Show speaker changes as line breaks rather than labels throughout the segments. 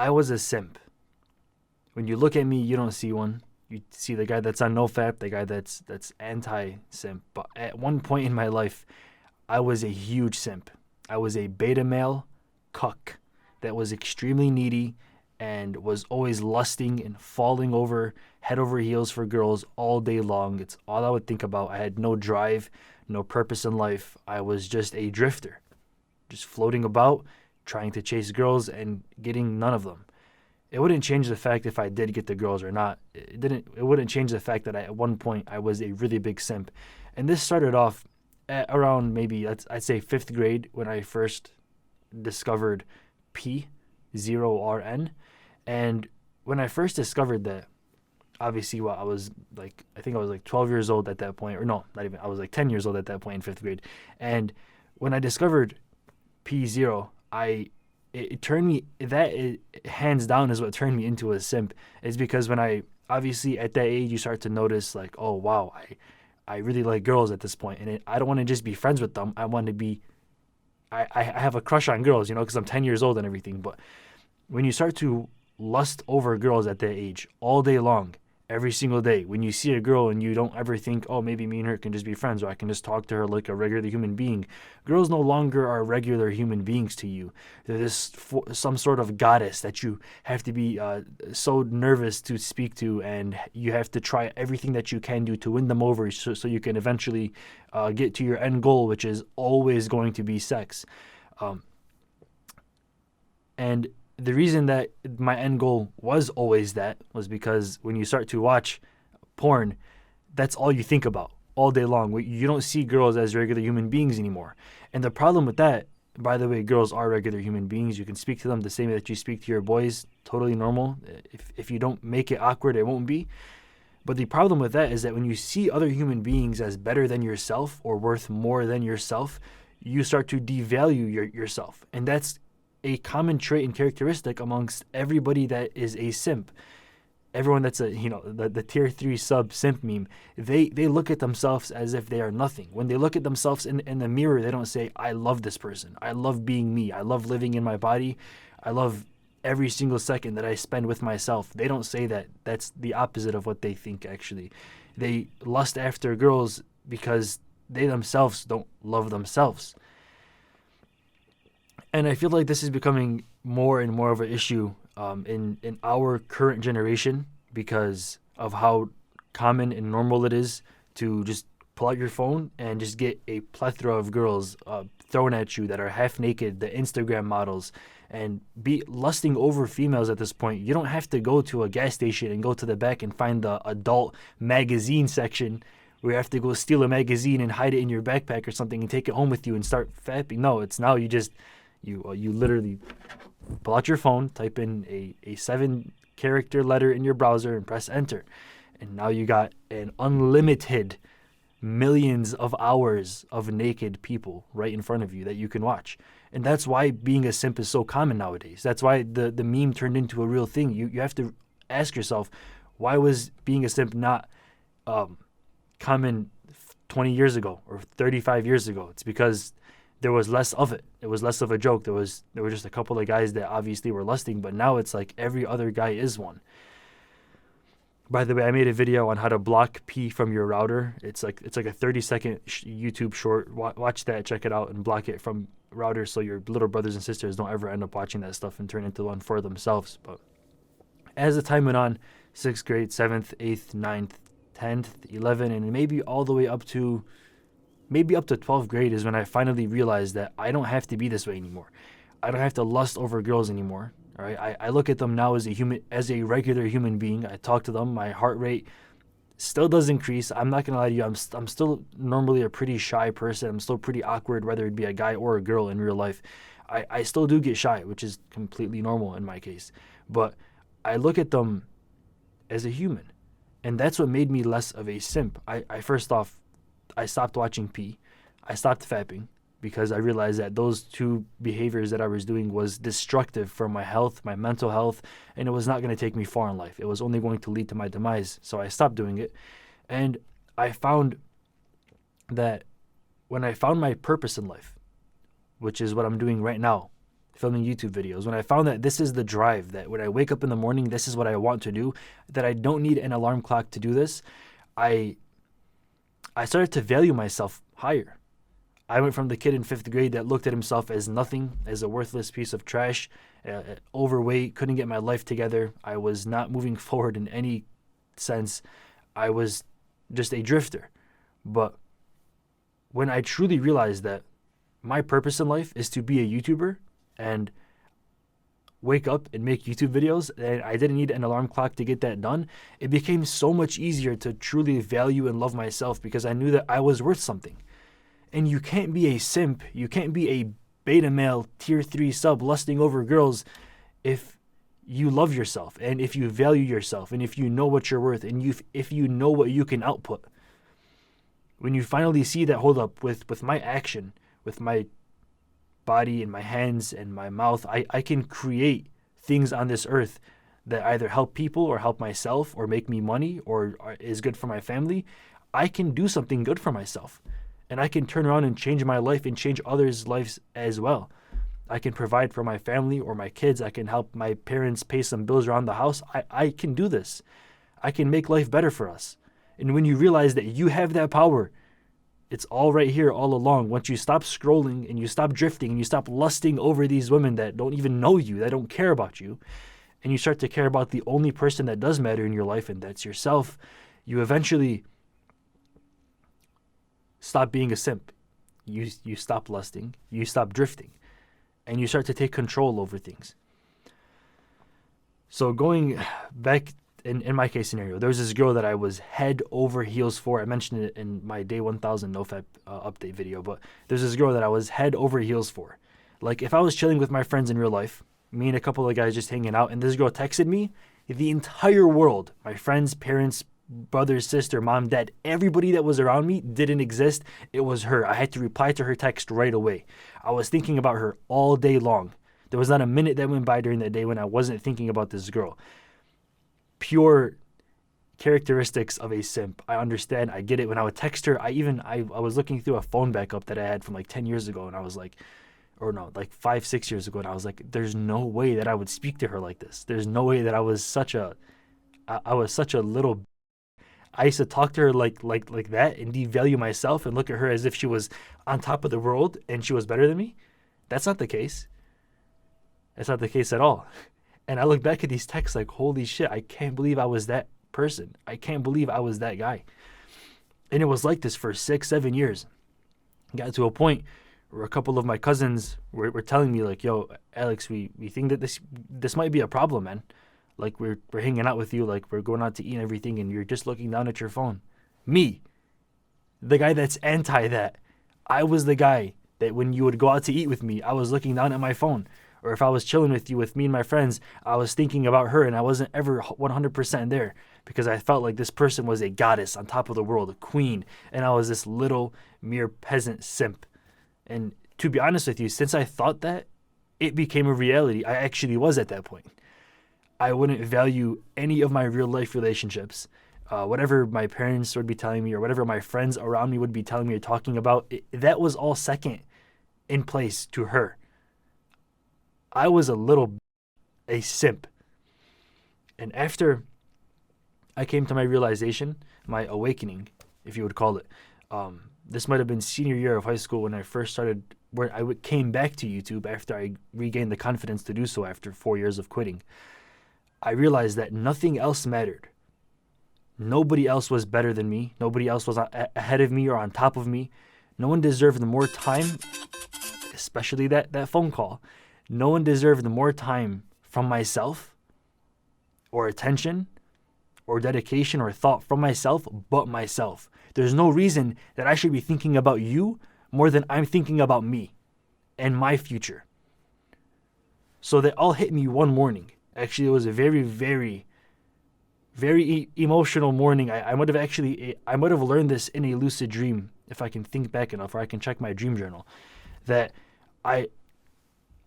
I was a simp. When you look at me, you don't see one. You see the guy that's on NoFap, the guy that's anti-simp. But at one point in my life, I was a huge simp. I was a beta male cuck that was extremely needy and was always lusting and falling over head over heels for girls all day long. It's all I would think about. I had no drive, no purpose in life. I was just a drifter, just floating about, trying to chase girls and getting none of them. It wouldn't change the fact if I did get the girls or not. It wouldn't change the fact that at one point I was a really big simp. And this started off at around maybe, I'd say 5th grade, when I first discovered P0RN. And when I first discovered that, obviously, I was like, I think I was like 12 years old at that point, or no, not even, I was like 10 years old at that point in 5th grade. And when I discovered P0, it turned me, hands down is what turned me into a simp, is because when I, obviously at that age, you start to notice like, oh, wow, I really like girls at this point, and I don't want to just be friends with them. I want to be, I have a crush on girls, because I'm 10 years old and everything. But when you start to lust over girls at that age all day long, every single day, when you see a girl and you don't ever think, oh, maybe me and her can just be friends, or I can just talk to her like a regular human being. Girls no longer are regular human beings to you. They're some sort of goddess that you have to be so nervous to speak to, and you have to try everything that you can do to win them over so you can eventually get to your end goal, which is always going to be sex. And the reason that my end goal was always that was because when you start to watch porn, that's all you think about all day long. You don't see girls as regular human beings anymore. And the problem with that, by the way, girls are regular human beings. You can speak to them the same way that you speak to your boys. Totally normal. If you don't make it awkward, it won't be. But the problem with that is that when you see other human beings as better than yourself or worth more than yourself, you start to devalue yourself. And that's a common trait and characteristic amongst everybody that is a simp. Everyone that's the tier 3 sub simp meme, they look at themselves as if they are nothing. When they look at themselves in the mirror, they don't say, I love this person. I love being me. I love living in my body. I love every single second that I spend with myself. They don't say that. That's the opposite of what they think, actually. They lust after girls because they themselves don't love themselves. And I feel like this is becoming more and more of an issue in our current generation because of how common and normal it is to just pull out your phone and just get a plethora of girls thrown at you that are half naked, the Instagram models, and be lusting over females at this point. You don't have to go to a gas station and go to the back and find the adult magazine section where you have to go steal a magazine and hide it in your backpack or something and take it home with you and start fapping. No, it's now you literally pull out your phone, type in a 7-character letter in your browser and press enter. And now you got an unlimited millions of hours of naked people right in front of you that you can watch. And that's why being a simp is so common nowadays. That's why the meme turned into a real thing. You have to ask yourself, why was being a simp not common 20 years ago or 35 years ago? It's because there was less of it. It was less of a joke. There were just a couple of guys that obviously were lusting, but now it's like every other guy is one. By the way, I made a video on how to block P from your router. It's like a 30-second YouTube short. Watch that, check it out, and block it from router so your little brothers and sisters don't ever end up watching that stuff and turn into one for themselves. But as the time went on, 6th grade, 7th, 8th, 9th, 10th, 11th, and maybe all the way up to 12th grade is when I finally realized that I don't have to be this way anymore. I don't have to lust over girls anymore. All right, I look at them now as a regular human being. I talk to them. My heart rate still does increase. I'm not gonna lie to you. I'm still normally a pretty shy person. I'm still pretty awkward, whether it be a guy or a girl in real life. I still do get shy, which is completely normal in my case. But I look at them as a human, and that's what made me less of a simp. I stopped watching P. I stopped fapping because I realized that those two behaviors that I was doing was destructive for my health, my mental health, and it was not going to take me far in life. It was only going to lead to my demise. So I stopped doing it. And I found that when I found my purpose in life, which is what I'm doing right now, filming YouTube videos, when I found that this is the drive, that when I wake up in the morning, this is what I want to do, that I don't need an alarm clock to do this, I started to value myself higher. I went from the kid in 5th grade that looked at himself as nothing, as a worthless piece of trash, overweight, couldn't get my life together. I was not moving forward in any sense. I was just a drifter. But when I truly realized that my purpose in life is to be a YouTuber and wake up and make YouTube videos, and I didn't need an alarm clock to get that done, it became so much easier to truly value and love myself, because I knew that I was worth something. And you can't be a simp, you can't be a beta male tier 3 sub lusting over girls if you love yourself, and if you value yourself, and if you know what you're worth, and if you know what you can output. When you finally see that, hold up, with my action, with my body and my hands and my mouth, I can create things on this earth that either help people or help myself or make me money or is good for my family. I can do something good for myself. And I can turn around and change my life and change others' lives as well. I can provide for my family or my kids. I can help my parents pay some bills around the house. I can do this. I can make life better for us. And when you realize that you have that power, it's all right here all along. Once you stop scrolling and you stop drifting and you stop lusting over these women that don't even know you, that don't care about you, and you start to care about the only person that does matter in your life, and that's yourself, you eventually stop being a simp. You stop lusting, you stop drifting, and you start to take control over things. So going back, in my case scenario, there was this girl that I was head over heels for. I mentioned it in my day 1000 NoFap update video, but there's this girl that I was head over heels for. Like, if I was chilling with my friends in real life, me and a couple of guys just hanging out, and this girl texted me, the entire world, my friends, parents, brother, sister, mom, dad, everybody that was around me didn't exist. It was her. I had to reply to her text right away. I was thinking about her all day long. There was not a minute that went by during that day when I wasn't thinking about this girl. Pure characteristics of a simp. I understand. I get it. When I would text her, I was looking through a phone backup that I had from like 10 years ago, and I was like, or no, like 5-6 years ago, and I was like, there's no way that I would speak to her like this. There's no way that I was such a little. I used to talk to her like that and devalue myself and look at her as if she was on top of the world and she was better than me. That's not the case. That's not the case at all. And I look back at these texts like, holy shit, I can't believe I was that person. I can't believe I was that guy. And it was like this for 6-7 years. Got to a point where a couple of my cousins were telling me like, yo, Alex, we think that this might be a problem, man. Like, we're hanging out with you, like, we're going out to eat and everything, and you're just looking down at your phone. Me, the guy that's anti that. I was the guy that when you would go out to eat with me, I was looking down at my phone. Or if I was chilling with you, with me and my friends, I was thinking about her, and I wasn't ever 100% there, because I felt like this person was a goddess on top of the world, a queen, and I was this little mere peasant simp. And to be honest with you, since I thought that, it became a reality. I actually was at that point. I wouldn't value any of my real life relationships. Whatever my parents would be telling me or whatever my friends around me would be telling me or talking about, that was all second in place to her. I was a simp. And after I came to my realization, my awakening, if you would call it, this might have been senior year of high school when I first started, where I came back to YouTube after I regained the confidence to do so after 4 years of quitting. I realized that nothing else mattered. Nobody else was better than me. Nobody else was ahead of me or on top of me. No one deserved more time, especially that phone call. No one deserved more time from myself or attention or dedication or thought from myself but myself. There's no reason that I should be thinking about you more than I'm thinking about me and my future. So that all hit me one morning. Actually, it was a very, very, very emotional morning. I might have learned this in a lucid dream, if I can think back enough, or I can check my dream journal, that I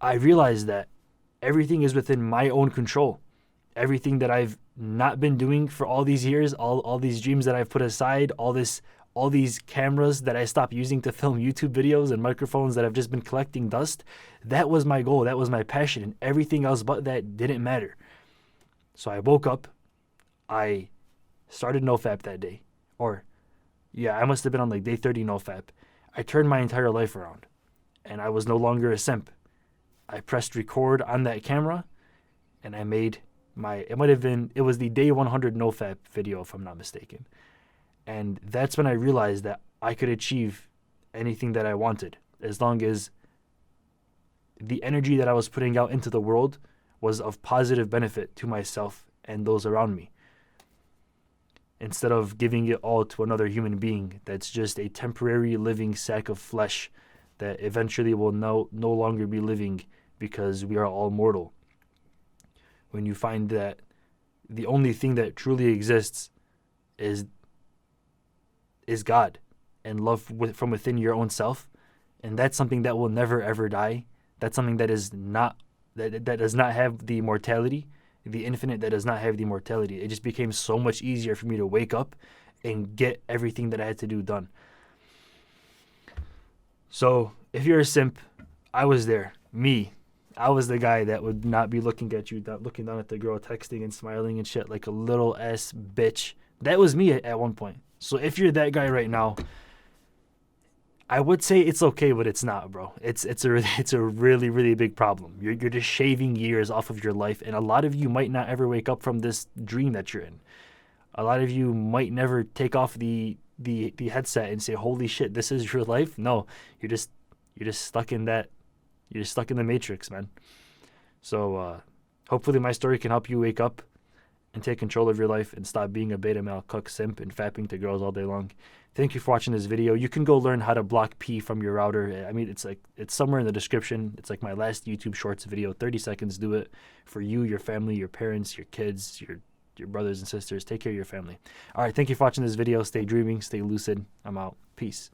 realized that everything is within my own control. Everything that I've not been doing for all these years, all these dreams that I've put aside, all this all these cameras that I stopped using to film YouTube videos and microphones that have just been collecting dust. That was my goal. That was my passion. And everything else but that didn't matter. So I woke up. I started NoFap that day. Or, yeah, I must have been on like day 30 NoFap. I turned my entire life around. And I was no longer a simp. I pressed record on that camera. And I made it was the day 100 NoFap video, if I'm not mistaken. And that's when I realized that I could achieve anything that I wanted, as long as the energy that I was putting out into the world was of positive benefit to myself and those around me, instead of giving it all to another human being that's just a temporary living sack of flesh that eventually will no longer be living, because we are all mortal. When you find that the only thing that truly exists is God and love from within your own self, and that's something that will never ever die. That's something that is not that does not have the mortality, the infinite that does not have the mortality. It just became so much easier for me to wake up and get everything that I had to do done. So if you're a simp, I was there. I was the guy that would not be looking at you, looking down at the girl, texting and smiling and shit like a little ass bitch. That was me at one point. So if you're that guy right now, I would say it's okay, but it's not, bro. It's a really, really big problem. You're just shaving years off of your life, and a lot of you might not ever wake up from this dream that you're in. A lot of you might never take off the headset and say, "Holy shit, this is your life." No, you're just stuck in that. You're just stuck in the matrix, man. So hopefully my story can help you wake up and take control of your life and stop being a beta male cuck simp and fapping to girls all day long. Thank you for watching this video. You can go learn how to block P from your router. I mean, it's somewhere in the description. It's like my last YouTube Shorts video. 30 seconds, do it for you, your family, your parents, your kids, your brothers and sisters. Take care of your family. All right, thank you for watching this video. Stay dreaming, stay lucid. I'm out. Peace.